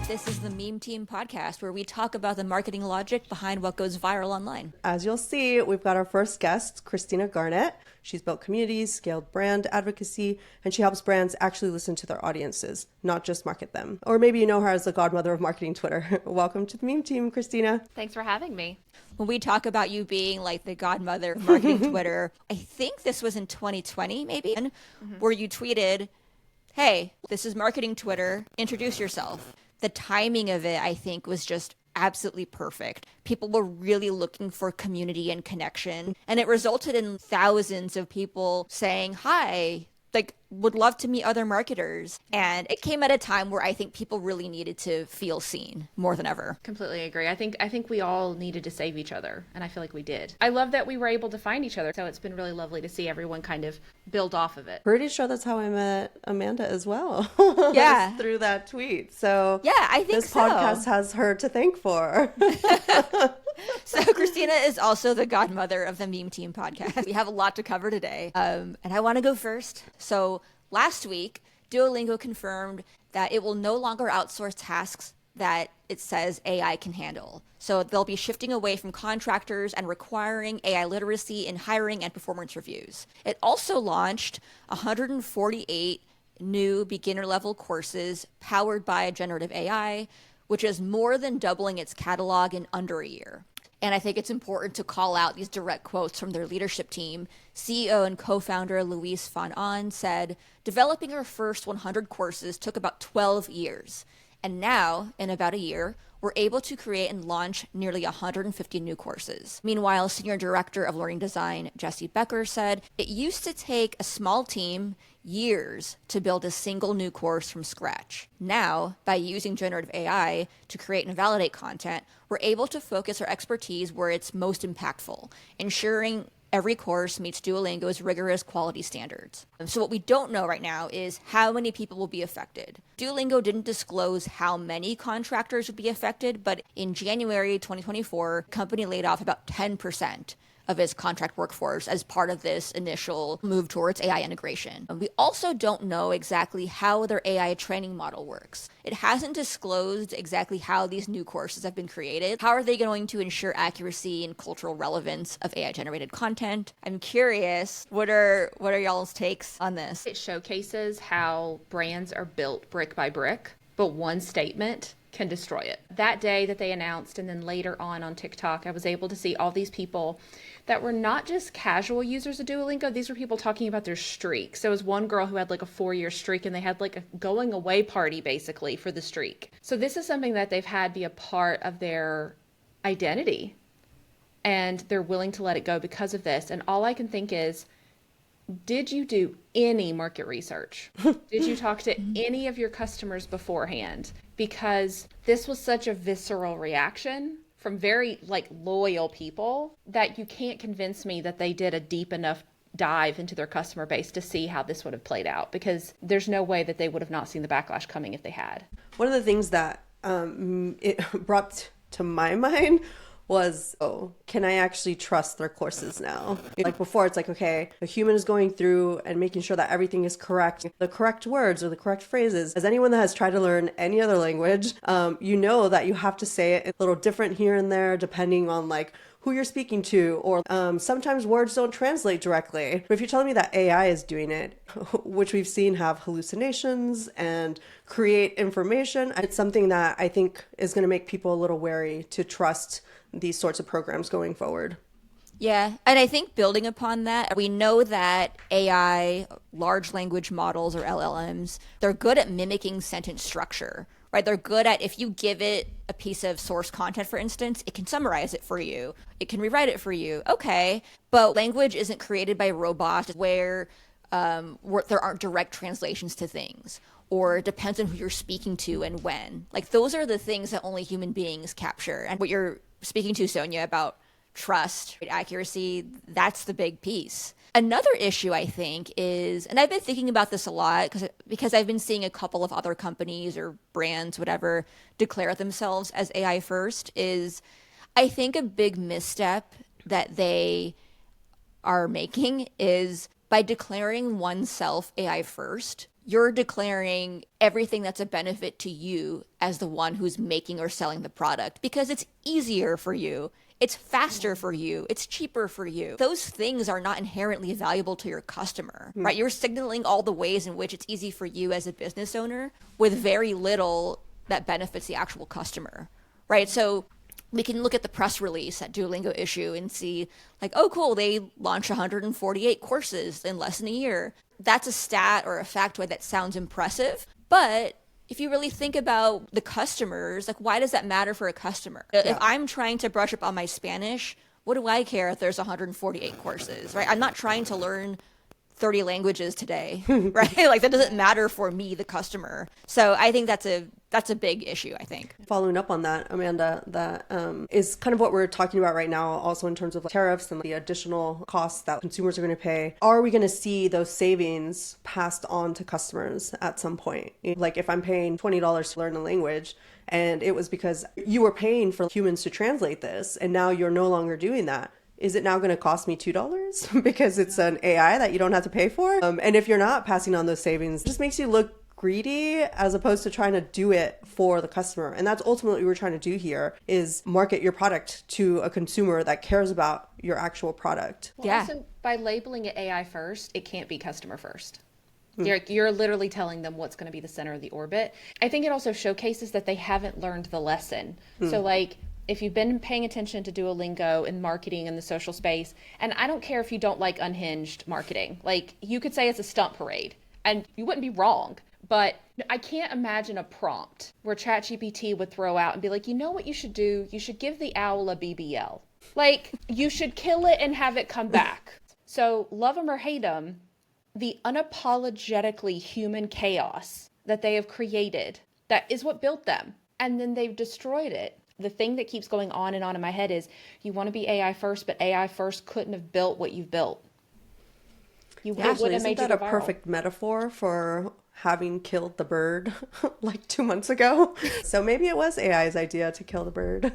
This is the Meme Team podcast where we talk about the marketing logic behind what goes viral online. As you'll see, we've got our first guest, Christina Garnett. She's built communities, scaled brand advocacy, and she helps brands actually listen to their audiences, not just market them. Or maybe you know her as the godmother of marketing Twitter. Welcome to the Meme Team, Christina. Thanks for having me. When we talk about you being like the godmother of marketing Twitter, I think this was in 2020 maybe, where you tweeted, "Hey, this is marketing Twitter, introduce yourself." The timing of it, I think, was just absolutely perfect. People were really looking for community and connection, and it resulted in thousands of people saying, "Hi, like, would love to meet other marketers." And it came at a time where I think people really needed to feel seen more than ever. Completely agree. I think we all needed to save each other, and I feel like we did. I love that we were able to find each other, so it's been really lovely to see everyone kind of build off of it. Pretty sure that's how I met Amanda as well. Yeah. Through that tweet. So yeah, I think this podcast has her to thank for. So Christina is also the godmother of the Meme Team podcast. We have a lot to cover today, and I want to go first. So last week, Duolingo confirmed that it will no longer outsource tasks that it says AI can handle. So they'll be shifting away from contractors and requiring AI literacy in hiring and performance reviews. It also launched 148 new beginner-level courses powered by generative AI, which is more than doubling its catalog in under a year. And I think it's important to call out these direct quotes from their leadership team. CEO and co-founder Luis van Aan said, "Developing our first 100 courses took about 12 years. And now, in about a year, we're able to create and launch nearly 150 new courses." Meanwhile, Senior Director of Learning Design Jesse Becker said, "It used to take a small team years to build a single new course from scratch. Now, by using generative AI to create and validate content, we're able to focus our expertise where it's most impactful, ensuring every course meets Duolingo's rigorous quality standards." So what we don't know right now is how many people will be affected. Duolingo didn't disclose how many contractors would be affected, but in January 2024, the company laid off about 10% of its contract workforce as part of this initial move towards AI integration. We also don't know exactly how their AI training model works. It hasn't disclosed exactly how these new courses have been created. How are they going to ensure accuracy and cultural relevance of AI-generated content? I'm curious, what are y'all's takes on this? It showcases how brands are built brick by brick, but one statement can destroy it. That day that they announced, and then later on TikTok, I was able to see all these people that were not just casual users of Duolingo. These were people talking about their streaks. There was one girl who had like a 4-year streak, and they had like a going away party basically for the streak. So this is something that they've had be a part of their identity, and they're willing to let it go because of this. And all I can think is, did you do any market research? Did you talk to any of your customers beforehand? Because this was such a visceral reaction from very loyal people that you can't convince me that they did a deep enough dive into their customer base to see how this would have played out, because there's no way that they would have not seen the backlash coming if they had. One of the things that it brought to my mind was, can I actually trust their courses now? Like before, it's like, okay, a human is going through and making sure that everything is correct, the correct words or the correct phrases. As anyone that has tried to learn any other language, you know that you have to say it a little different here and there depending on like who you're speaking to, or sometimes words don't translate directly. But if you're telling me that AI is doing it, which we've seen have hallucinations and create information, it's something that I think is going to make people a little wary to trust these sorts of programs going forward. Yeah, and I think building upon that, we know that AI, large language models or LLMs, they're good at mimicking sentence structure, right? They're good at, if you give it a piece of source content, for instance, it can summarize it for you. It can rewrite it for you. Okay, but language isn't created by robots where there aren't direct translations to things, or it depends on who you're speaking to and when. Like, those are the things that only human beings capture. And what you're speaking to, Sonia, about trust, accuracy, that's the big piece. Another issue, I think, is, and I've been thinking about this a lot because I've been seeing a couple of other companies or brands, whatever, declare themselves as AI first, is I think a big misstep that they are making is by declaring oneself AI first, you're declaring everything that's a benefit to you as the one who's making or selling the product because it's easier for you. It's faster for you. It's cheaper for you. Those things are not inherently valuable to your customer, right? You're signaling all the ways in which it's easy for you as a business owner with very little that benefits the actual customer, right? So we can look at the press release that Duolingo issue and see like, oh, cool, they launched 148 courses in less than a year. That's a stat or a factoid that sounds impressive, but if you really think about the customers, like why does that matter for a customer? Yeah. If I'm trying to brush up on my Spanish, what do I care if there's 148 courses, right? I'm not trying to learn 30 languages today, right? Like that doesn't matter for me, the customer. So I think that's a big issue, I think. Following up on that, Amanda, that is kind of what we're talking about right now, also in terms of like tariffs and the additional costs that consumers are going to pay. Are we going to see those savings passed on to customers at some point? Like if I'm paying $20 to learn a language, and it was because you were paying for humans to translate this, and now you're no longer doing that. Is it now going to cost me $2 because it's an AI that you don't have to pay for? And if you're not passing on those savings, it just makes you look greedy as opposed to trying to do it for the customer. And that's ultimately what we're trying to do here is market your product to a consumer that cares about your actual product. Well, also, by labeling it AI first, it can't be customer first. You're literally telling them what's going to be the center of the orbit. I think it also showcases that they haven't learned the lesson. So like, if you've been paying attention to Duolingo and marketing in the social space, and I don't care if you don't like unhinged marketing, like you could say it's a stunt parade and you wouldn't be wrong, but I can't imagine a prompt where ChatGPT would throw out and be like, you know what you should do? You should give the owl a BBL. Like you should kill it and have it come back. So love them or hate them, the unapologetically human chaos that they have created, that is what built them. And then they've destroyed it. The thing that keeps going on and on in my head is you want to be AI first, but AI first couldn't have built what you've built. It would have made that a perfect metaphor for having killed the bird like 2 months ago? So maybe it was AI's idea to kill the bird.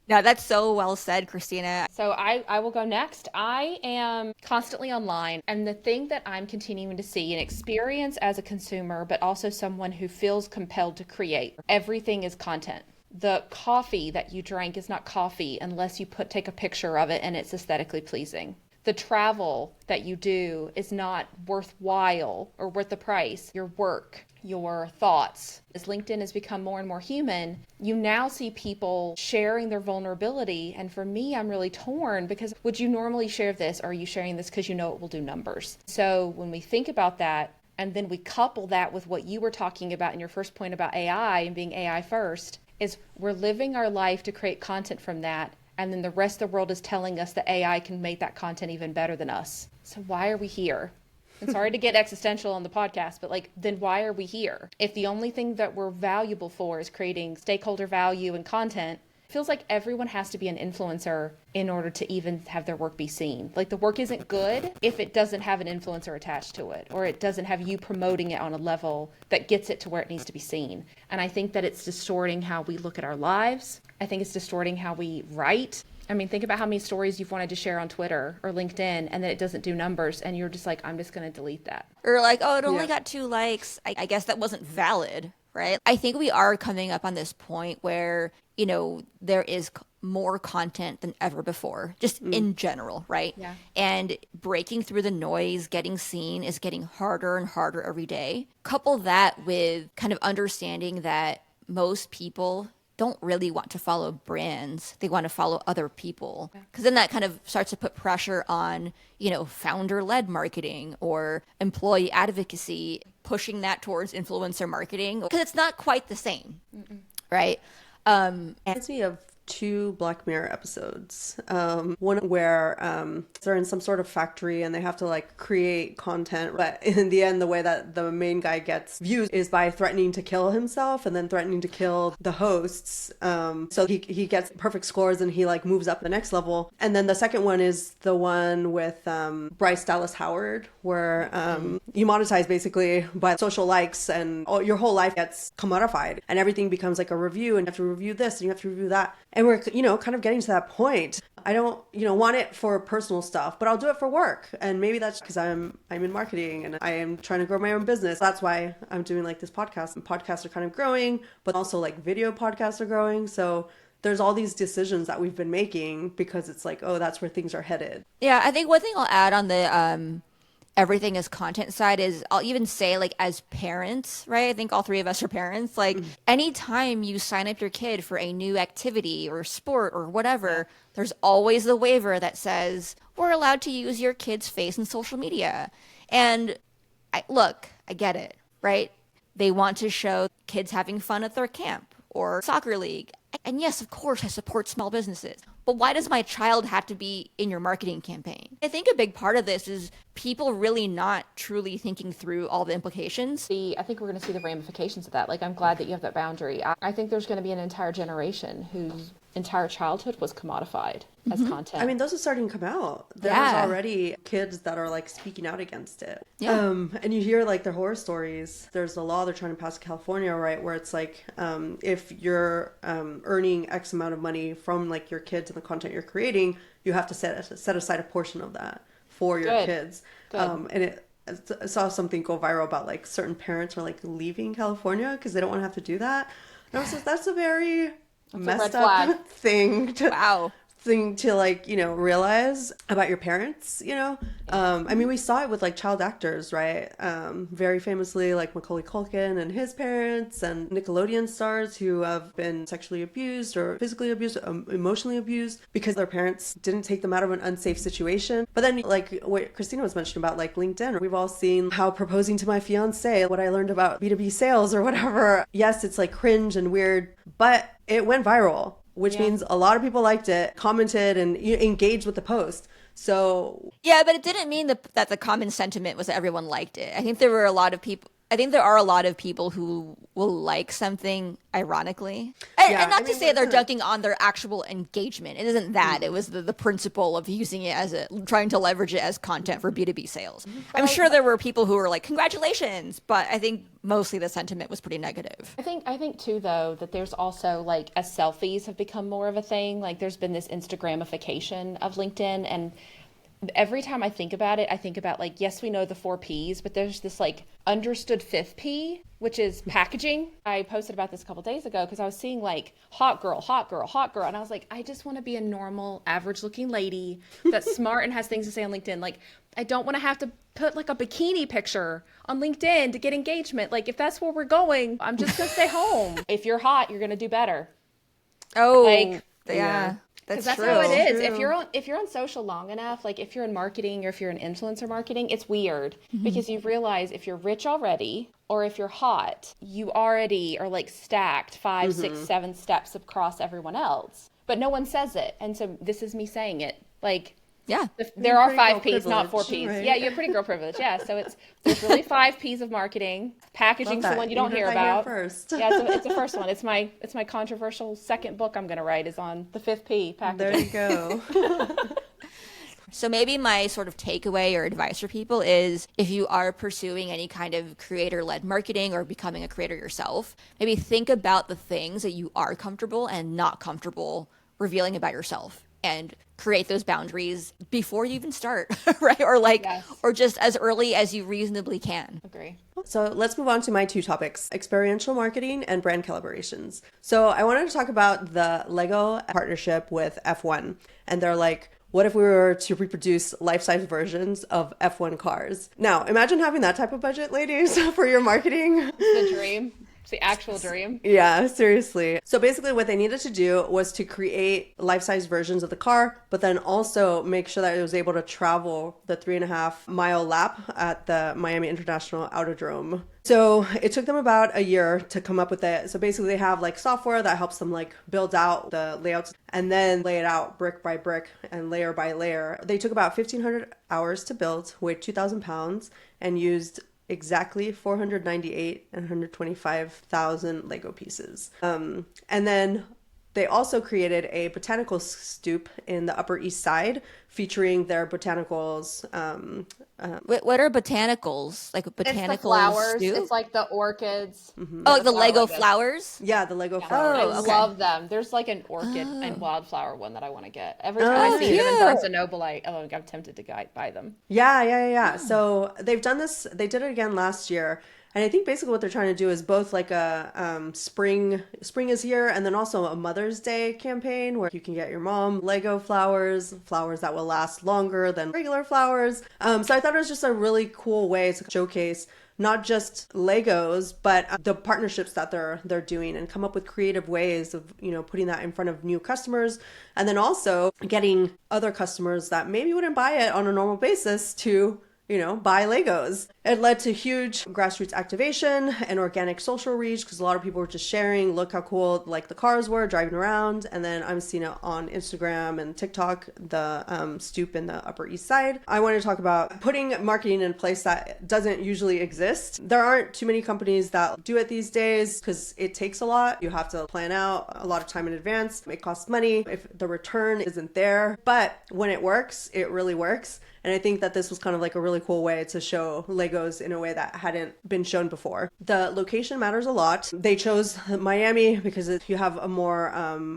No, that's so well said, Christina. So I will go next. I am constantly online, and the thing that I'm continuing to see and experience as a consumer, but also someone who feels compelled to create, everything is content. The coffee that you drank is not coffee unless you take a picture of it and it's aesthetically pleasing. The travel that you do is not worthwhile or worth the price. Your work, your thoughts. As LinkedIn has become more and more human, you now see people sharing their vulnerability. And for me, I'm really torn because would you normally share this? Or are you sharing this because you know it will do numbers? So when we think about that, and then we couple that with what you were talking about in your first point about AI and being AI first, is we're living our life to create content from that. And then the rest of the world is telling us that AI can make that content even better than us. So why are we here? And sorry to get existential on the podcast, but like, then why are we here? If the only thing that we're valuable for is creating stakeholder value and content, it feels like everyone has to be an influencer in order to even have their work be seen. Like the work isn't good if it doesn't have an influencer attached to it, or it doesn't have you promoting it on a level that gets it to where it needs to be seen. And I think that it's distorting how we look at our lives. I think it's distorting how we write. I mean, think about how many stories you've wanted to share on Twitter or LinkedIn and then it doesn't do numbers and you're just like, I'm just going to delete that. Or like, oh, it only got 2 likes. I guess that wasn't valid, right? I think we are coming up on this point where, you know, there is more content than ever before, just in general, right? Yeah. And breaking through the noise, getting seen is getting harder and harder every day. Couple that with kind of understanding that most people don't really want to follow brands. They want to follow other people. Because then that kind of starts to put pressure on, you know, founder-led marketing or employee advocacy, pushing that towards influencer marketing. Because it's not quite the same, right? Reminds me of 2 Black Mirror episodes. One where they're in some sort of factory and they have to like create content, but in the end the way that the main guy gets views is by threatening to kill himself and then threatening to kill the hosts. So he gets perfect scores and he like moves up the next level. And then the second one is the one with Bryce Dallas Howard where you monetize basically by social likes and your whole life gets commodified and everything becomes like a review and you have to review this and you have to review that. And we're, kind of getting to that point. I don't, want it for personal stuff, but I'll do it for work. And maybe that's because I'm in marketing and I am trying to grow my own business. That's why I'm doing like this podcast. And podcasts are kind of growing, but also like video podcasts are growing. So there's all these decisions that we've been making because it's like, oh, that's where things are headed. Yeah, I think one thing I'll add on the everything as content side is I'll even say like as parents, right? I think all three of us are parents. Like anytime you sign up your kid for a new activity or sport or whatever, there's always the waiver that says we're allowed to use your kid's face in social media. And I get it, right? They want to show kids having fun at their camp or soccer league. And yes, of course, I support small businesses. But why does my child have to be in your marketing campaign? I think a big part of this is people really not truly thinking through all the implications. I think we're going to see the ramifications of that. Like, I'm glad that you have that boundary. I think there's going to be an entire generation whose entire childhood was commodified as content. I mean, those are starting to come out. There's already kids that are like speaking out against it. Yeah. And you hear like their horror stories. There's a law they're trying to pass in California, right? Where it's like, if you're earning X amount of money from like your kids and the content you're creating, you have to set aside a portion of that for your kids. And I saw something go viral about like certain parents are like leaving California because they don't want to have to do that. And I was like, that's a very messed up thing to like, realize about your parents, I mean, we saw it with like child actors, right? Very famously like Macaulay Culkin and his parents, and Nickelodeon stars who have been sexually abused or physically abused, emotionally abused because their parents didn't take them out of an unsafe situation. But then like what Christina was mentioning about like LinkedIn, we've all seen how proposing to my fiance, what I learned about B2B sales or whatever. Yes, it's like cringe and weird, but it went viral, which means a lot of people liked it, commented, and engaged with the post. So yeah, but it didn't mean that the common sentiment was that everyone liked it. I think there are a lot of people who will like something ironically. And not to say they're dunking on their actual engagement. It isn't that. It was the principle of using it as trying to leverage it as content for B2B sales. I'm sure there were people who were like, congratulations, but I think mostly the sentiment was pretty negative. I think too, though, that there's also like as selfies have become more of a thing, like there's been this Instagramification of LinkedIn, and every time I think about it, I think about like, yes, we know the 4 Ps, but there's this like understood 5th P, which is packaging. I posted about this a couple days ago because I was seeing like hot girl, hot girl, hot girl. And I was like, I just want to be a normal, average looking lady that's smart and has things to say on LinkedIn. Like, I don't want to have to put like a bikini picture on LinkedIn to get engagement. Like, if that's where we're going, I'm just going to stay home. If you're hot, you're going to do better. Oh, like, yeah. That's true. how it is. If you're on social long enough, like if you're in marketing or if you're in influencer marketing, it's weird because you realize if you're rich already or if you're hot, you already are like stacked 5, 6, 7 steps across everyone else. But no one says it. And so this is me saying it. Like, yeah, there are 5 Ps, not 4 Ps. Right? Yeah, you have pretty girl privilege. Yeah, so there's really 5 Ps of marketing. Packaging's the one you don't hear about. First. Yeah, it's the first one. It's my controversial second book I'm going to write is on the 5th P, packaging. There you go. So maybe my sort of takeaway or advice for people is if you are pursuing any kind of creator-led marketing or becoming a creator yourself, maybe think about the things that you are comfortable and not comfortable revealing about yourself, and create those boundaries before you even start, right? Or or just as early as you reasonably can. Agree. So let's move on to my 2 topics, experiential marketing and brand collaborations. So I wanted to talk about the Lego partnership with F1. And they're like, what if we were to reproduce life-size versions of F1 cars? Now, imagine having that type of budget, ladies, for your marketing. It's the dream. It's the actual dream. Yeah, seriously. So basically what they needed to do was to create life-size versions of the car, but then also make sure that it was able to travel the 3.5-mile lap at the Miami International Autodrome. So it took them about a year to come up with it. So basically they have like software that helps them like build out the layouts and then lay it out brick by brick and layer by layer. They took about 1,500 hours to build, weighed 2,000 pounds, and used exactly 498 and 125,000 Lego pieces. And then They also created a botanical stoop in the Upper East Side featuring their botanicals. What are botanicals? Like It's the botanicals flowers. stew? It's like the orchids. Oh, like the Lego Legos. flowers? Yeah, the Lego I flowers. Oh, okay. love them. There's like an orchid and wildflower one that I want to get. Every time I see them in cute. Barnes and Noble, I'm tempted to buy them. Yeah. So they've done this. They did it again last year. And I think basically what they're trying to do is both like a spring is here, and then also a Mother's Day campaign where you can get your mom Lego flowers that will last longer than regular flowers. So I thought it was just a really cool way to showcase not just Legos, but the partnerships that they're doing, and come up with creative ways of, putting that in front of new customers, and then also getting other customers that maybe wouldn't buy it on a normal basis to buy Legos. It led to huge grassroots activation and organic social reach, because a lot of people were just sharing, look how cool like the cars were driving around. And then I'm seeing it on Instagram and TikTok, the stoop in the Upper East Side. I want to talk about putting marketing in place that doesn't usually exist. There aren't too many companies that do it these days because it takes a lot. You have to plan out a lot of time in advance. It costs money if the return isn't there. But when it works, it really works. And I think that this was kind of like a really cool way to show Legos in a way that hadn't been shown before. The location matters a lot. They chose Miami because you have a more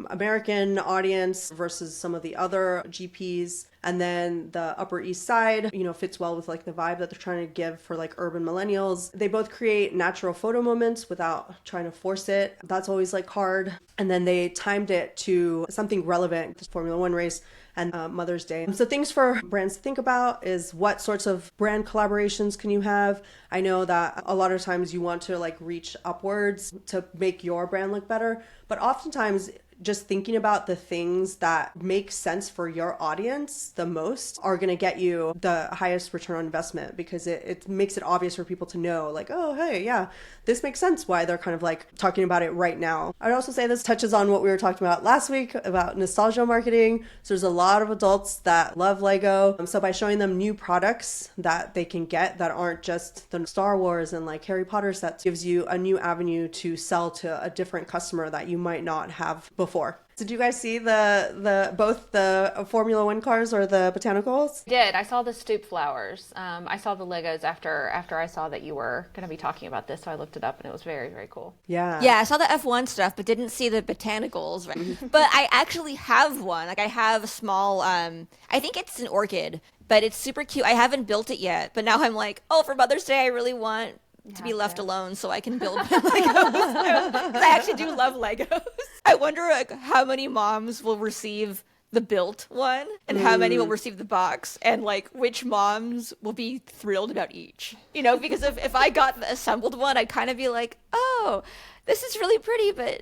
American audience versus some of the other GPs. And then the Upper East Side, fits well with like the vibe that they're trying to give for like urban millennials. They both create natural photo moments without trying to force it. That's always like hard. And then they timed it to something relevant, this Formula One race and Mother's Day. So things for brands to think about is what sorts of brand collaborations can you have? I know that a lot of times you want to like reach upwards to make your brand look better, but oftentimes just thinking about the things that make sense for your audience the most are going to get you the highest return on investment, because it makes it obvious for people to know like, oh, hey, yeah, this makes sense why they're kind of like talking about it right now. I'd also say this touches on what we were talking about last week about nostalgia marketing. So there's a lot of adults that love Lego. So by showing them new products that they can get that aren't just the Star Wars and like Harry Potter sets, gives you a new avenue to sell to a different customer that you might not have before. Did you guys see both the Formula One cars or the botanicals? I did. I saw the stoop flowers. I saw the Legos after I saw that you were going to be talking about this, so I looked it up and it was very, very cool. Yeah, I saw the F1 stuff, but didn't see the botanicals. But I actually have one. Like I have a small, I think it's an orchid, but it's super cute. I haven't built it yet, but now I'm like, oh, for Mother's Day, I really want to be left alone so I can build Legos. 'Cause I actually do love Legos. I wonder like how many moms will receive the built one and how many will receive the box, and like which moms will be thrilled about each. Because if I got the assembled one, I'd kind of be like, oh, this is really pretty, but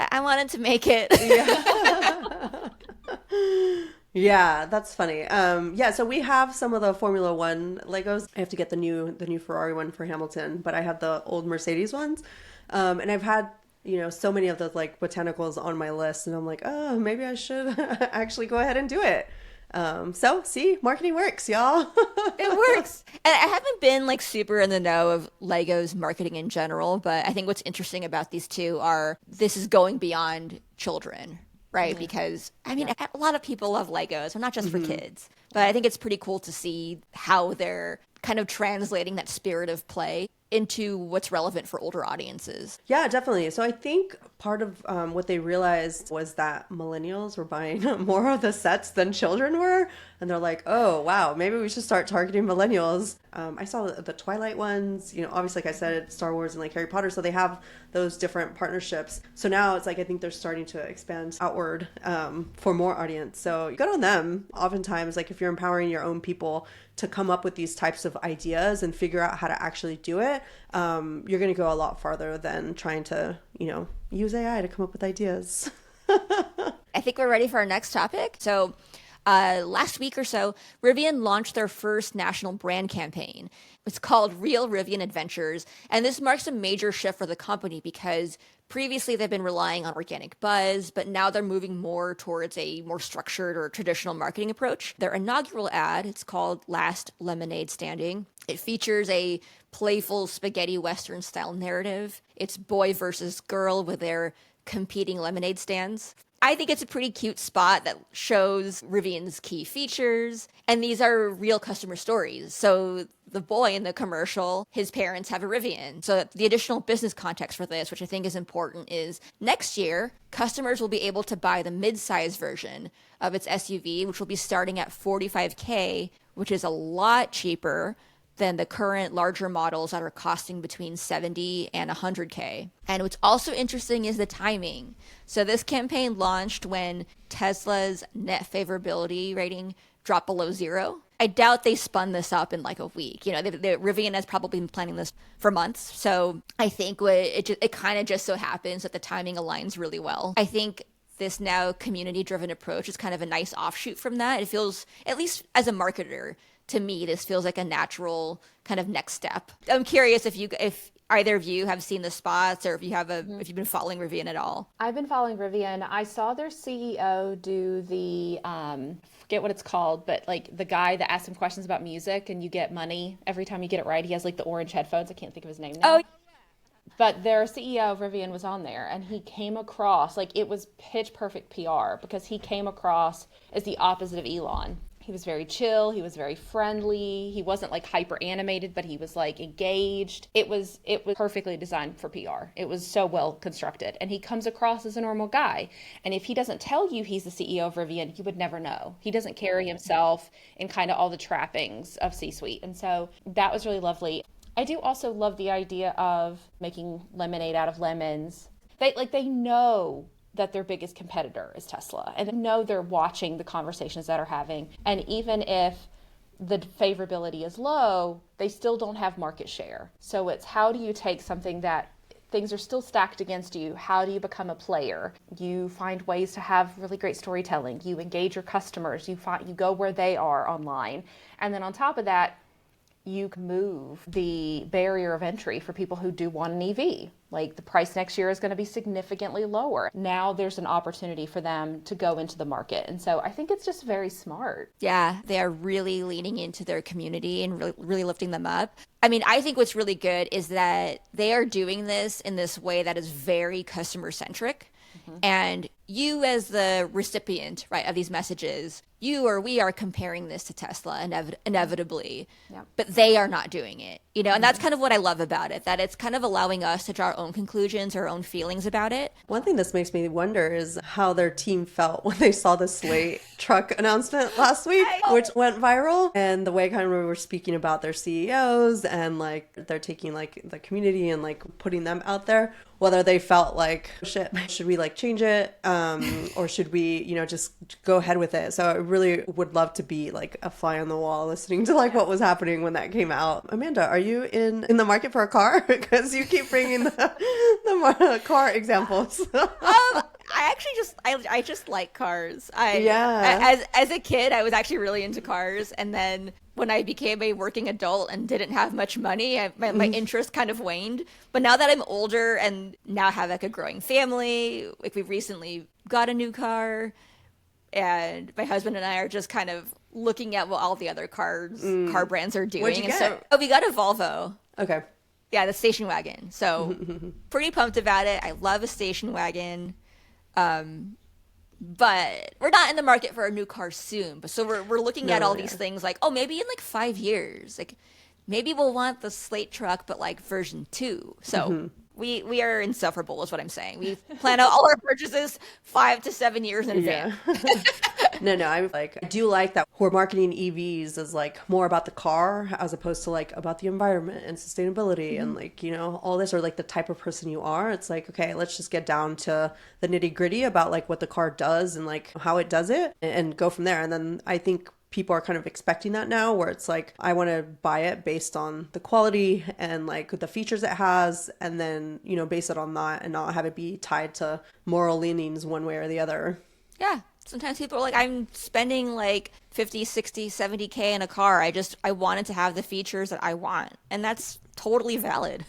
I wanted to make it. Yeah, that's funny. So we have some of the Formula One Legos. I have to get the new Ferrari one for Hamilton, but I have the old Mercedes ones. And I've had, so many of those like botanicals on my list, and I'm like, oh, maybe I should actually go ahead and do it. So see, marketing works, y'all. It works. And I haven't been like super in the know of Legos marketing in general, but I think what's interesting about these two are this is going beyond children. Right, because a lot of people love Legos. They're not just for kids, but I think it's pretty cool to see how they're kind of translating that spirit of play into what's relevant for older audiences. Yeah, definitely. So I think part of what they realized was that millennials were buying more of the sets than children were. And they're like, oh, wow, maybe we should start targeting millennials. I saw the Twilight ones, obviously, like I said, Star Wars and like Harry Potter. So they have those different partnerships. So now it's like, I think they're starting to expand outward for more audience. So good on them. Oftentimes, like if you're empowering your own people to come up with these types of ideas and figure out how to actually do it, you're going to go a lot farther than trying to, use AI to come up with ideas. I think we're ready for our next topic. So last week or so, Rivian launched their first national brand campaign. It's called Real Rivian Adventures, and this marks a major shift for the company because previously they've been relying on organic buzz, but now they're moving more towards a more structured or traditional marketing approach. Their inaugural ad, it's called Last Lemonade Standing. It features a playful spaghetti western style narrative. It's boy versus girl with their competing lemonade stands. I think it's a pretty cute spot that shows Rivian's key features, and these are real customer stories. So the boy in the commercial, his parents have a Rivian. So the additional business context for this, which I think is important, is next year, customers will be able to buy the mid-size version of its SUV, which will be starting at $45K, which is a lot cheaper than the current larger models that are costing between $70 and $100K. And what's also interesting is the timing. So this campaign launched when Tesla's net favorability rating dropped below 0. I doubt they spun this up in like a week. You know, the Rivian has probably been planning this for months. So I think it kind of just so happens that the timing aligns really well. I think this now community-driven approach is kind of a nice offshoot from that. It feels, at least as a marketer, to me, this feels like a natural kind of next step. I'm curious if either of you have seen the spots, or if you've been following Rivian at all. I've been following Rivian. I saw their CEO do the forget what it's called, but like the guy that asks him questions about music and you get money every time you get it right. He has like the orange headphones. I can't think of his name now. Oh. But their CEO of Rivian was on there, and he came across like it was pitch perfect PR, because he came across as the opposite of Elon. He was very chill. He was very friendly. He wasn't like hyper animated, but he was like engaged. It was perfectly designed for PR. It was so well constructed. And he comes across as a normal guy. And if he doesn't tell you he's the CEO of Rivian, you would never know. He doesn't carry himself in kind of all the trappings of C-suite. And so that was really lovely. I do also love the idea of making lemonade out of lemons. They know that their biggest competitor is Tesla, and they know they're watching the conversations that are having. And even if the favorability is low, they still don't have market share. So it's, how do you take something that things are still stacked against you? How do you become a player? You find ways to have really great storytelling. You engage your customers. You go where they are online. And then on top of that, you can move the barrier of entry for people who do want an EV. Like, the price next year is going to be significantly lower. Now there's an opportunity for them to go into the market. And so I think it's just very smart. Yeah, they are really leaning into their community and really lifting them up. I mean, I think what's really good is that they are doing this in this way that is very customer centric. Mm-hmm. And you, as the recipient, right, of these messages, you or we are comparing this to Tesla inevitably, yep. But they are not doing it, you know, and that's kind of what I love about it, that it's kind of allowing us to draw our own conclusions, our own feelings about it. One thing this makes me wonder is how their team felt when they saw the Slate truck announcement last week, which went viral, and the way kind of we were speaking about their CEOs and like they're taking like the community and like putting them out there, whether they felt like, oh, shit, should we like change it? Or should we, you know, just go ahead with it? So I really would love to be like a fly on the wall listening to like what was happening when that came out. Amanda, are you in the market for a car? Because you keep bringing the car examples. I just like cars. As a kid, I was actually really into cars, and then when I became a working adult and didn't have much money, my interest kind of waned. But now that I'm older and now have like a growing family, like we recently got a new car, and my husband and I are just kind of looking at what all the other car brands are doing. What'd you get? So we got a Volvo. Okay. Yeah, the station wagon. So pretty pumped about it. I love a station wagon. But we're not in the market for a new car soon. But so we're looking at all these things like, oh, maybe in like 5 years, like maybe we'll want the Slate truck, but like version 2. So we are insufferable is what I'm saying. We plan out all our purchases 5 to 7 years in advance. No, I do like that we're marketing EVs as like more about the car as opposed to like about the environment and sustainability and like, you know, all this, or like the type of person you are. It's like, okay, let's just get down to the nitty gritty about like what the car does and like how it does it and go from there. And then I think people are kind of expecting that now, where it's like, I want to buy it based on the quality and like the features it has, and then, you know, base it on that and not have it be tied to moral leanings one way or the other. Yeah. Sometimes people are like, I'm spending like 50, 60, 70K in a car. I wanted to have the features that I want. And that's totally valid.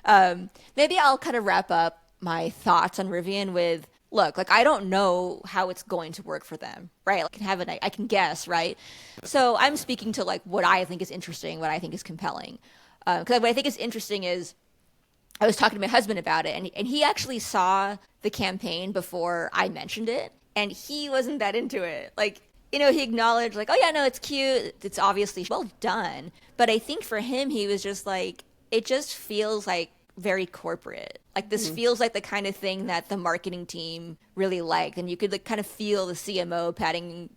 Maybe I'll kind of wrap up my thoughts on Rivian with, look, like, I don't know how it's going to work for them, right? Like, I can guess, right? So I'm speaking to like what I think is interesting, what I think is compelling. Because what I think is interesting is I was talking to my husband about it, and he actually saw the campaign before I mentioned it, and he wasn't that into it. Like, he acknowledged, like, oh yeah, no, it's cute. It's obviously well done. But I think for him, he was just like, it just feels like very corporate. Like, this feels like the kind of thing that the marketing team really liked, and you could like kind of feel the CMO patting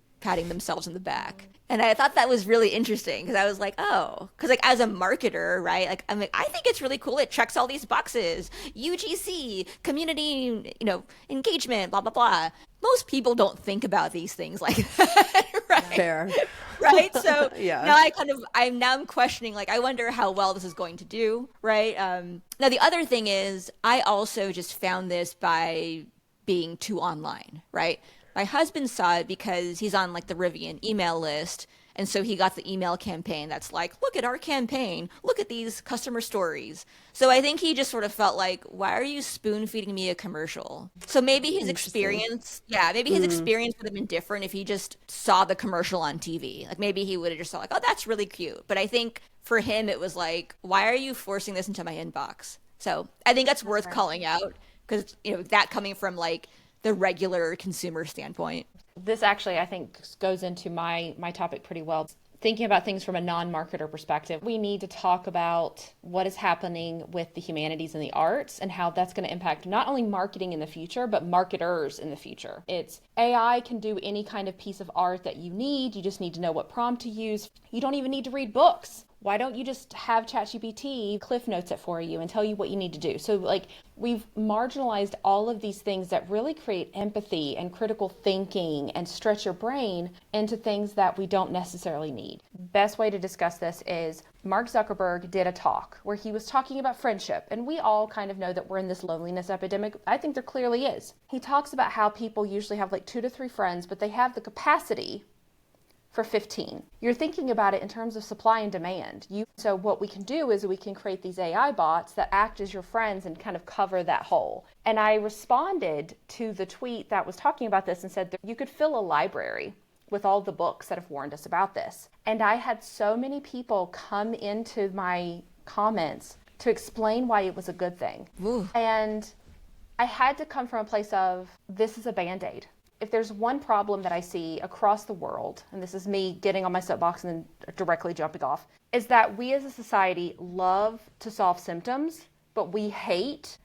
themselves in the back. And I thought that was really interesting because I was like, oh, because like as a marketer, right? Like I'm like, I think it's really cool. It checks all these boxes: UGC, community, engagement, blah blah blah. Most people don't think about these things like that, right? Fair. Right. So Yeah. now I'm questioning, like, I wonder how well this is going to do, right? Now the other thing is, I also just found this by being too online, right? My husband saw it because he's on like the Rivian email list. And so he got the email campaign that's like, look at our campaign. Look at these customer stories. So I think he just sort of felt like, why are you spoon feeding me a commercial? So maybe his experience would have been different if he just saw the commercial on TV. Like maybe he would have just thought like, oh, that's really cute. But I think for him, it was like, why are you forcing this into my inbox? So I think that's worth calling out because, that coming from like the regular consumer standpoint. This actually, I think, goes into my topic pretty well. Thinking about things from a non-marketer perspective, we need to talk about what is happening with the humanities and the arts and how that's going to impact not only marketing in the future, but marketers in the future. It's AI can do any kind of piece of art that you need. You just need to know what prompt to use. You don't even need to read books. Why don't you just have ChatGPT cliff notes it for you and tell you what you need to do? So like we've marginalized all of these things that really create empathy and critical thinking and stretch your brain into things that we don't necessarily need. Best way to discuss this is Mark Zuckerberg did a talk where he was talking about friendship. And we all kind of know that we're in this loneliness epidemic. I think there clearly is. He talks about how people usually have like 2 to 3 friends, but they have the capacity for 15. You're thinking about it in terms of supply and demand. So what we can do is we can create these AI bots that act as your friends and kind of cover that hole. And I responded to the tweet that was talking about this and said that you could fill a library with all the books that have warned us about this. And I had so many people come into my comments to explain why it was a good thing. Ooh. And I had to come from a place of, this is a Band-Aid. If there's one problem that I see across the world, and this is me getting on my soapbox and then directly jumping off, is that we as a society love to solve symptoms, but we hate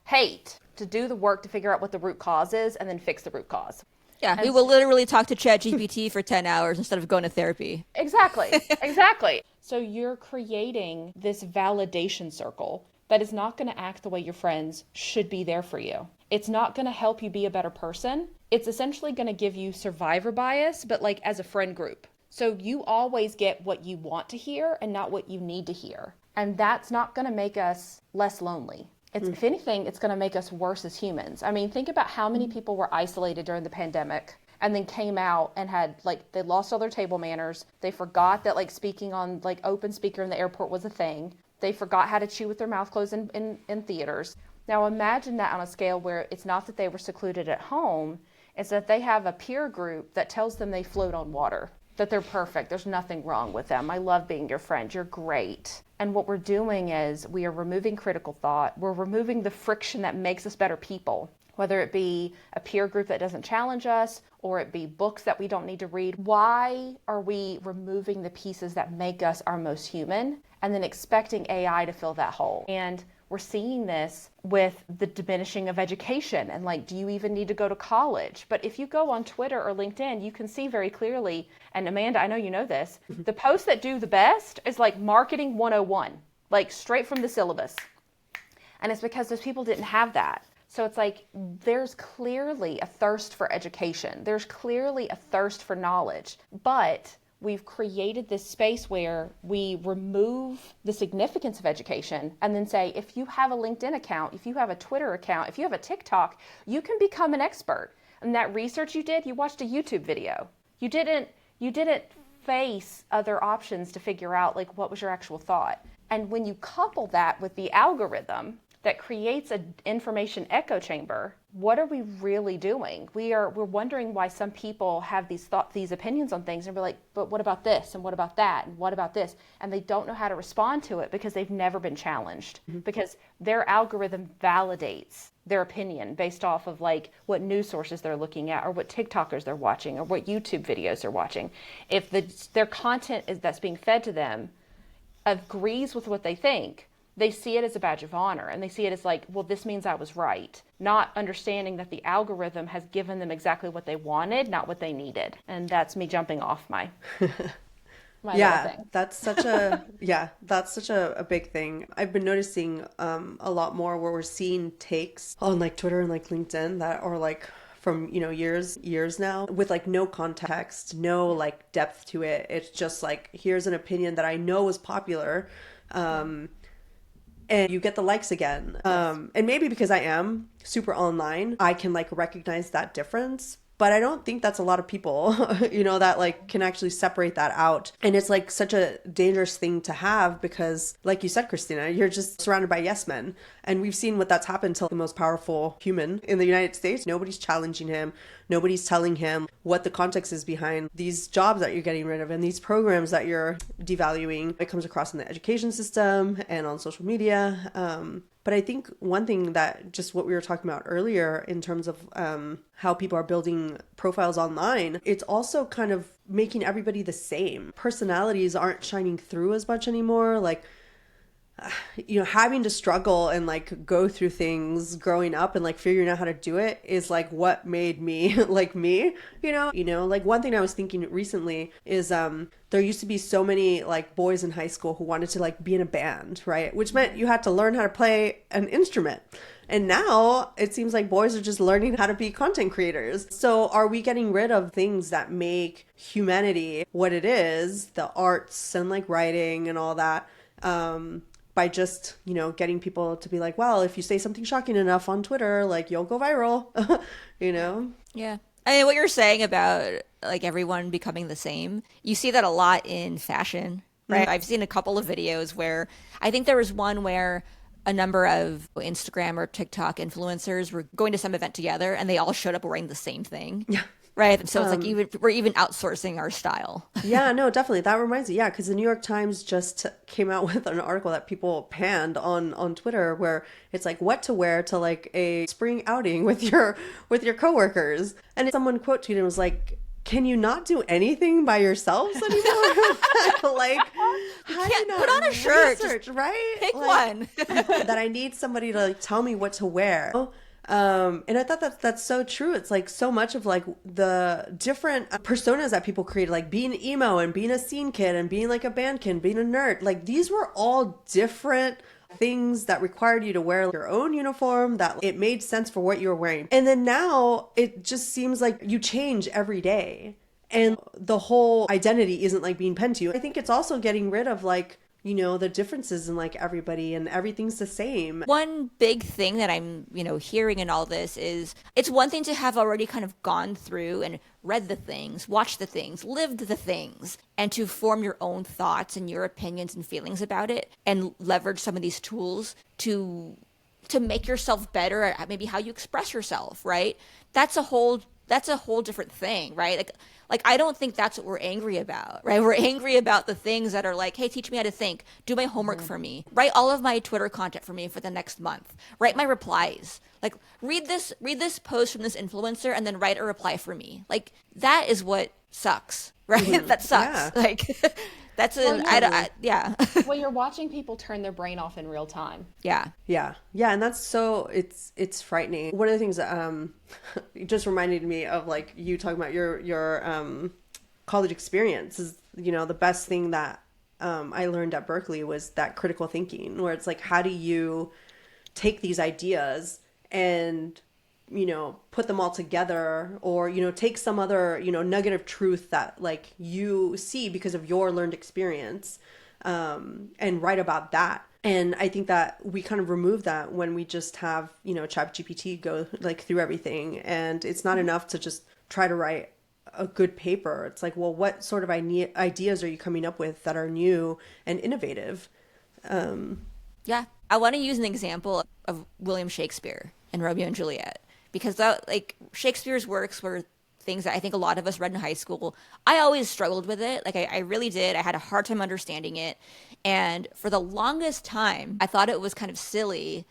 to do the work to figure out what the root cause is and then fix the root cause. Yeah, we will literally talk to ChatGPT for 10 hours instead of going to therapy. Exactly. So you're creating this validation circle that is not going to act the way your friends should be there for you. It's not going to help you be a better person. It's essentially going to give you survivor bias, but like as a friend group. So you always get what you want to hear and not what you need to hear. And that's not going to make us less lonely. If anything, it's going to make us worse as humans. I mean, think about how many people were isolated during the pandemic and then came out and had like, they lost all their table manners. They forgot that like speaking on like open speaker in the airport was a thing. They forgot how to chew with their mouth closed in theaters. Now imagine that on a scale where it's not that they were secluded at home, it's that they have a peer group that tells them they float on water, that they're perfect, there's nothing wrong with them. I love being your friend, you're great. And what we're doing is we are removing critical thought, we're removing the friction that makes us better people, whether it be a peer group that doesn't challenge us or it be books that we don't need to read. Why are we removing the pieces that make us our most human and then expecting AI to fill that hole? And we're seeing this with the diminishing of education and like, do you even need to go to college? But if you go on Twitter or LinkedIn, you can see very clearly, and Amanda, I know you know this, the posts that do the best is like marketing 101, like straight from the syllabus. And it's because those people didn't have that. So it's like, there's clearly a thirst for education. There's clearly a thirst for knowledge, but we've created this space where we remove the significance of education and then say, if you have a LinkedIn account, if you have a Twitter account, if you have a TikTok, you can become an expert. And that research you did, you watched a YouTube video. You didn't face other options to figure out like what was your actual thought. And when you couple that with the algorithm that creates an information echo chamber. What are we really doing? We're wondering why some people have these opinions on things, and we're like, but what about this, and what about that, and what about this? And they don't know how to respond to it because they've never been challenged, because their algorithm validates their opinion based off of like what news sources they're looking at, or what TikTokers they're watching, or what YouTube videos they're watching. If their content that's being fed to them agrees with what they think, they see it as a badge of honor, and they see it as like, well, this means I was right, not understanding that the algorithm has given them exactly what they wanted, not what they needed. And that's me jumping off my little thing. That's such a big thing. I've been noticing a lot more where we're seeing takes on like Twitter and like LinkedIn that are like from, years now, with like no context, no like depth to it. It's just like, here's an opinion that I know is popular, and you get the likes again. And maybe because I am super online, I can like recognize that difference. But I don't think that's a lot of people, that like can actually separate that out. And it's like such a dangerous thing to have because, like you said, Christina, you're just surrounded by yes men. And we've seen what that's happened to the most powerful human in the United States. Nobody's challenging him. Nobody's telling him what the context is behind these jobs that you're getting rid of and these programs that you're devaluing. It comes across in the education system and on social media. But I think one thing that just what we were talking about earlier in terms of how people are building profiles online, it's also kind of making everybody the same. Personalities aren't shining through as much anymore. Like, having to struggle and like go through things growing up and like figuring out how to do it is like what made me like me, like one thing I was thinking recently is there used to be so many like boys in high school who wanted to like be in a band, right? Which meant you had to learn how to play an instrument. And now it seems like boys are just learning how to be content creators. So are we getting rid of things that make humanity what it is, the arts and like writing and all that, by just, getting people to be like, well, if you say something shocking enough on Twitter, like you'll go viral, Yeah. I mean, what you're saying about like everyone becoming the same, you see that a lot in fashion, right? I've seen a couple of videos where I think there was one where a number of Instagram or TikTok influencers were going to some event together and they all showed up wearing the same thing. Yeah. Right. So it's like we're even outsourcing our style. Yeah, no, definitely. That reminds me. Yeah, because the New York Times just came out with an article that people panned on Twitter where it's like what to wear to like a spring outing with your coworkers. And someone quote tweeted and was like, can you not do anything by yourselves anymore? Like, how do you not put on a shirt, research, right? Pick like, one. that I need somebody to like tell me what to wear. And I thought that's so true. It's like so much of like the different personas that people created, like being emo and being a scene kid and being like a band kid, being a nerd. Like these were all different things that required you to wear your own uniform, that it made sense for what you were wearing. And then now it just seems like you change every day and the whole identity isn't like being penned to you. I think it's also getting rid of like, the differences in like everybody and everything's the same. One big thing that I'm, hearing in all this is it's one thing to have already kind of gone through and read the things, watched the things, lived the things, and to form your own thoughts and your opinions and feelings about it and leverage some of these tools to make yourself better at maybe how you express yourself, right? That's a whole different thing, right? Like I don't think that's what we're angry about, right? We're angry about the things that are like, hey, teach me how to think, do my homework for me, write all of my Twitter content for me for the next month, write my replies, like read this post from this influencer and then write a reply for me. Like that is what sucks, right? That sucks. Yeah. Like that's yeah. Well, you're watching people turn their brain off in real time. Yeah. Yeah. Yeah. And that's so it's frightening. One of the things that it just reminded me of like you talking about your college experience is, the best thing that I learned at Berkeley was that critical thinking, where it's like, how do you take these ideas and put them all together, or take some other nugget of truth that like you see because of your learned experience, and write about that. And I think that we kind of remove that when we just have ChatGPT go like through everything, and it's not enough to just try to write a good paper. It's like, well, what sort of ideas are you coming up with that are new and innovative? Yeah. I want to use an example of William Shakespeare and Romeo and Juliet, because that, like, Shakespeare's works were things that I think a lot of us read in high school. I always struggled with it. Like, I really did. I had a hard time understanding it. And for the longest time, I thought it was kind of silly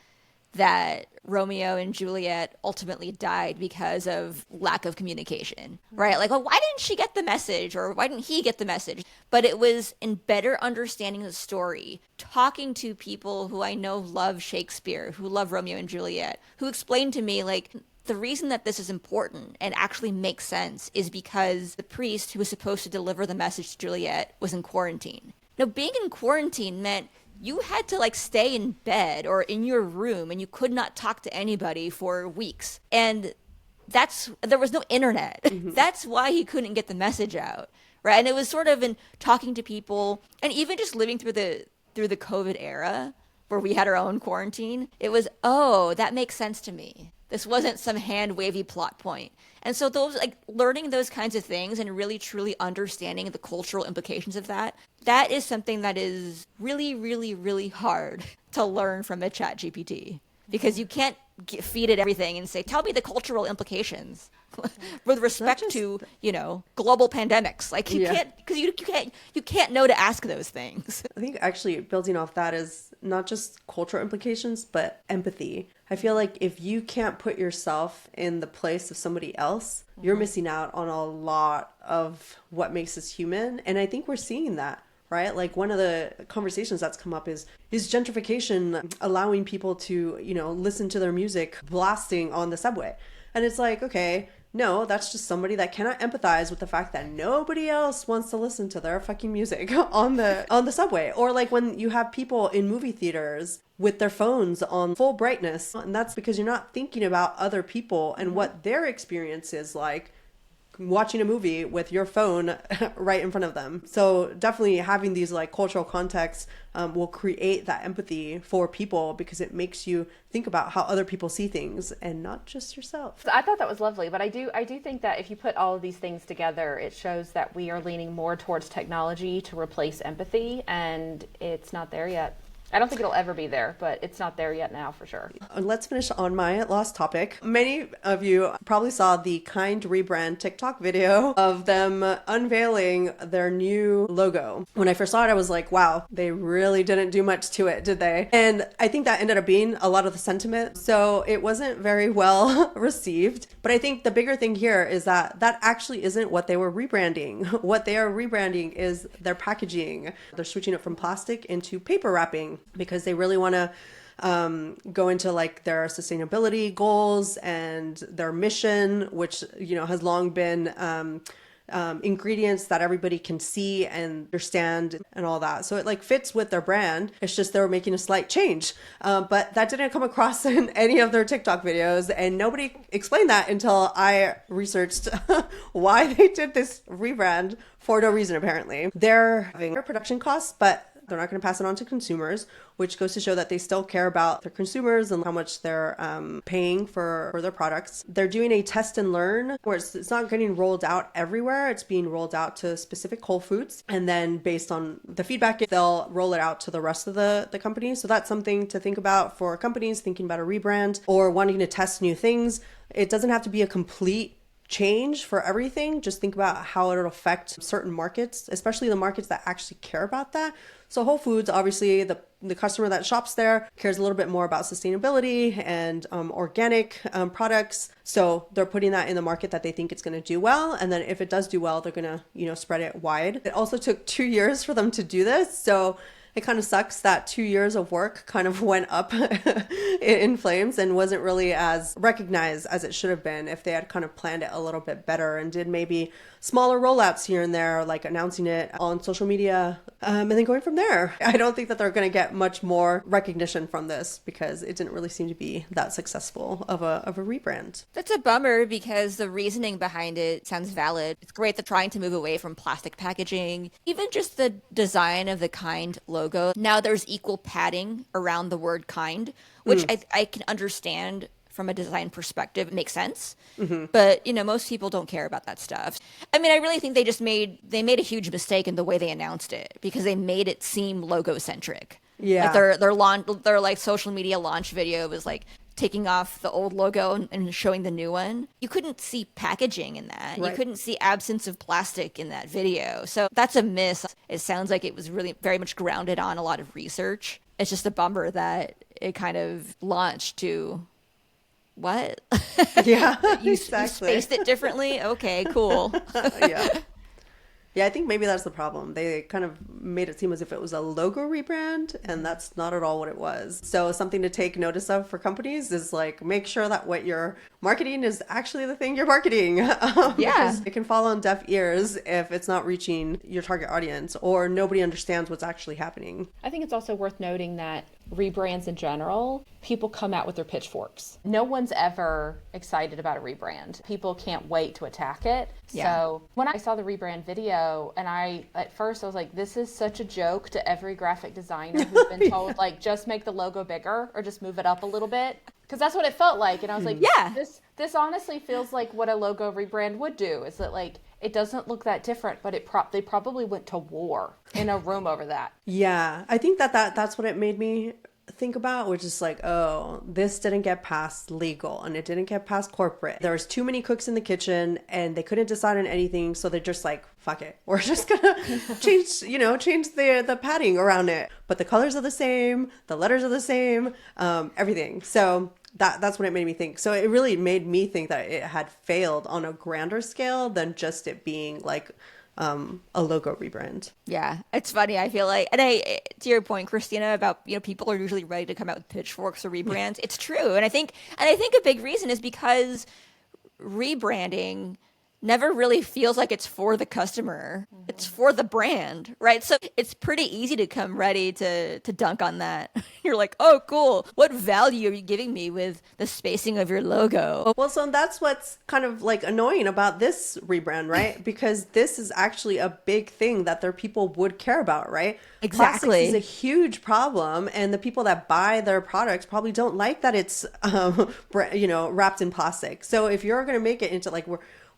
that Romeo and Juliet ultimately died because of lack of communication, right? Like, well, why didn't she get the message, or why didn't he get the message? But it was in better understanding the story, talking to people who I know love Shakespeare, who love Romeo and Juliet, who explained to me, like, the reason that this is important and actually makes sense is because the priest who was supposed to deliver the message to Juliet was in quarantine. Now, being in quarantine meant you had to, like, stay in bed or in your room, and you could not talk to anybody for weeks. And there was no internet. Mm-hmm. That's why he couldn't get the message out, right? And it was sort of in talking to people, and even just living through the COVID era where we had our own quarantine. It was, oh, that makes sense to me. This wasn't some hand-wavy plot point. And so those, like, learning those kinds of things and really truly understanding the cultural implications of that is something that is really, really, really hard to learn from a chat GPT, because you can't feed it everything and say, tell me the cultural implications with respect to, global pandemics. Like, you can't, because you can't know to ask those things. I think actually building off that is not just cultural implications, but empathy. I feel like if you can't put yourself in the place of somebody else, you're missing out on a lot of what makes us human. And I think we're seeing that, right? Like, one of the conversations that's come up is gentrification allowing people to, listen to their music blasting on the subway? And it's like, okay, no, that's just somebody that cannot empathize with the fact that nobody else wants to listen to their fucking music on the subway. Or like when you have people in movie theaters with their phones on full brightness, and that's because you're not thinking about other people and what their experience is like watching a movie with your phone right in front of them. So definitely having these, like, cultural contexts will create that empathy for people, because it makes you think about how other people see things and not just yourself. So I thought that was lovely, but I do think that if you put all of these things together, it shows that we are leaning more towards technology to replace empathy, and it's not there yet. I don't think it'll ever be there, but it's not there yet now for sure. Let's finish on my last topic. Many of you probably saw the Kind Rebrand TikTok video of them unveiling their new logo. When I first saw it, I was like, wow, they really didn't do much to it, did they? And I think that ended up being a lot of the sentiment. So it wasn't very well received. But I think the bigger thing here is that actually isn't what they were rebranding. What they are rebranding is their packaging. They're switching it from plastic into paper wrapping, because they really want to go into, like, their sustainability goals and their mission, which, has long been ingredients that everybody can see and understand and all that. So it, like, fits with their brand. It's just they were making a slight change. But that didn't come across in any of their TikTok videos, and nobody explained that until I researched why they did this rebrand for no reason, apparently. They're having production costs, but they're not going to pass it on to consumers, which goes to show that they still care about their consumers and how much they're paying for their products. They're doing a test and learn, where it's not getting rolled out everywhere. It's being rolled out to specific Whole Foods. And then based on the feedback, they'll roll it out to the rest of the company. So that's something to think about for companies thinking about a rebrand or wanting to test new things. It doesn't have to be a complete change for everything. Just think about how it'll affect certain markets, especially the markets that actually care about that. So Whole Foods, obviously, the customer that shops there cares a little bit more about sustainability and organic products. So they're putting that in the market that they think it's going to do well. And then if it does do well, they're going to, spread it wide. It also took 2 years for them to do this. So it kind of sucks that 2 years of work kind of went up in flames and wasn't really as recognized as it should have been if they had kind of planned it a little bit better and did maybe smaller rollouts here and there, like announcing it on social media and then going from there. I don't think that they're going to get much more recognition from this because it didn't really seem to be that successful of a rebrand. That's a bummer because the reasoning behind it sounds valid. It's great they're trying to move away from plastic packaging. Even just the design of the Kind logo. Now there's equal padding around the word kind, which I can understand from a design perspective. It makes sense. Mm-hmm. But, most people don't care about that stuff. I mean, I really think they made a huge mistake in the way they announced it because they made it seem logo-centric. Yeah. Like their like social media launch video was like taking off the old logo and showing the new one. You couldn't see packaging in that. Right. You couldn't see absence of plastic in that video. So that's a miss. It sounds like it was really very much grounded on a lot of research. It's just a bummer that it kind of launched to what? Yeah, You exactly. spaced it differently? Okay, cool. Yeah. Yeah, I think maybe that's the problem. They kind of made it seem as if it was a logo rebrand, and that's not at all what it was. So something to take notice of for companies is like, make sure that what you're marketing is actually the thing you're marketing. Yeah. Because it can fall on deaf ears if it's not reaching your target audience or nobody understands what's actually happening. I think it's also worth noting that rebrands in general, people come out with their pitchforks. No one's ever excited about a rebrand. People can't wait to attack it. Yeah. So when I saw the rebrand video, and at first I was like, this is such a joke to every graphic designer who's been told, like, just make the logo bigger or just move it up a little bit. Because that's what it felt like. And I was like, Yeah. This honestly feels like what a logo rebrand would do. Is that like, it doesn't look that different, but they probably went to war in a room over that. Yeah, I think that's what it made me think about, which is like, oh, this didn't get past legal and it didn't get past corporate. There was too many cooks in the kitchen and they couldn't decide on anything, so they're just like, fuck it, we're just gonna change the padding around it, but the colors are the same, the letters are the same, everything. So that's what it made me think. So it really made me think that it had failed on a grander scale than just it being like a logo rebrand. Yeah, it's funny. I feel like, and to your point, Christina, about people are usually ready to come out with pitchforks or rebrands. It's true, and I think a big reason is because rebranding never really feels like it's for the customer. Mm-hmm. It's for the brand, right? So it's pretty easy to come ready to dunk on that. You're like, oh, cool. What value are you giving me with the spacing of your logo? Well, so that's what's kind of like annoying about this rebrand, right? Because this is actually a big thing that their people would care about, right? Exactly. Plastics is a huge problem, and the people that buy their products probably don't like that it's wrapped in plastic. So if you're going to make it into like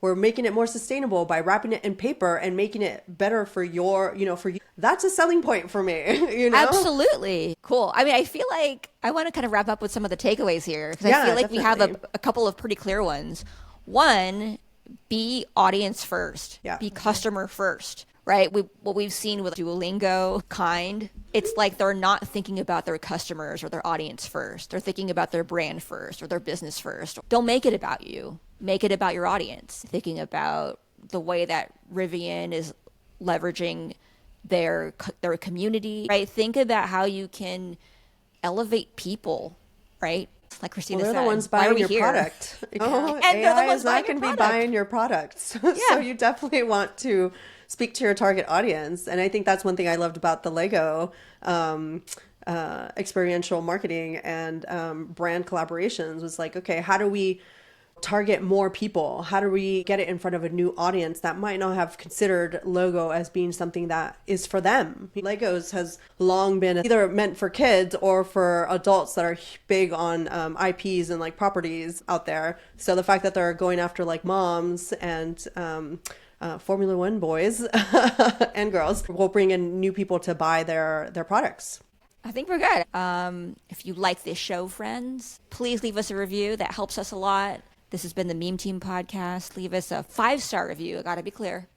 we're making it more sustainable by wrapping it in paper and making it better for for you. That's a selling point for me, Absolutely. Cool. I mean, I feel like I want to kind of wrap up with some of the takeaways here, because I feel like we have a couple of pretty clear ones. One, be audience first. Yeah. Be customer first, right? What we've seen with Duolingo, Kind, it's like they're not thinking about their customers or their audience first. They're thinking about their brand first or their business first. Don't make it about you. Make it about your audience. Thinking about the way that Rivian is leveraging their community, right? Think about how you can elevate people, right? Like Christina said, they're the ones why are buying we your here? product. And AI they're the ones is not buying going to your be product. buying your products. Yeah. So you definitely want to speak to your target audience. And I think that's one thing I loved about the Lego experiential marketing and brand collaborations was like, okay, how do we target more people? How do we get it in front of a new audience that might not have considered logo as being something that is for them? Legos has long been either meant for kids or for adults that are big on IPs and like properties out there. So the fact that they're going after like moms and Formula One boys and girls will bring in new people to buy their products. I think we're good. If you like this show, friends, please leave us a review. That helps us a lot. This has been the Meme Team Podcast. Leave us a 5-star review. I got to be clear.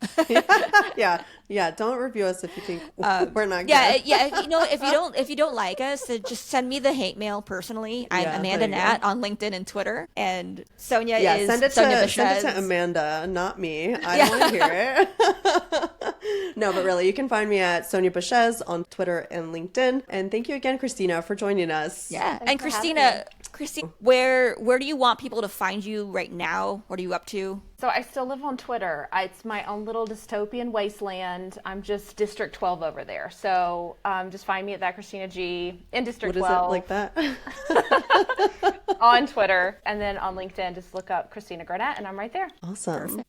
Yeah. Don't review us if you think we're not good. Yeah. If you don't like us, then just send me the hate mail personally. I'm Amanda Nat on LinkedIn and Twitter, and Sonia is Sonia Bichez. Send it to Amanda, not me. I don't want to hear it. No, but really, you can find me at Sonia Bichez on Twitter and LinkedIn. And thank you again, Christina, for joining us. Yeah, and Christina, where do you want people to find you right now? What are you up to? So I still live on Twitter. It's my own little dystopian wasteland. I'm just District 12 over there. So just find me at that Christina G in District 12. What is it like that? On Twitter. And then on LinkedIn, just look up Christina Garnett and I'm right there. Awesome. Perfect.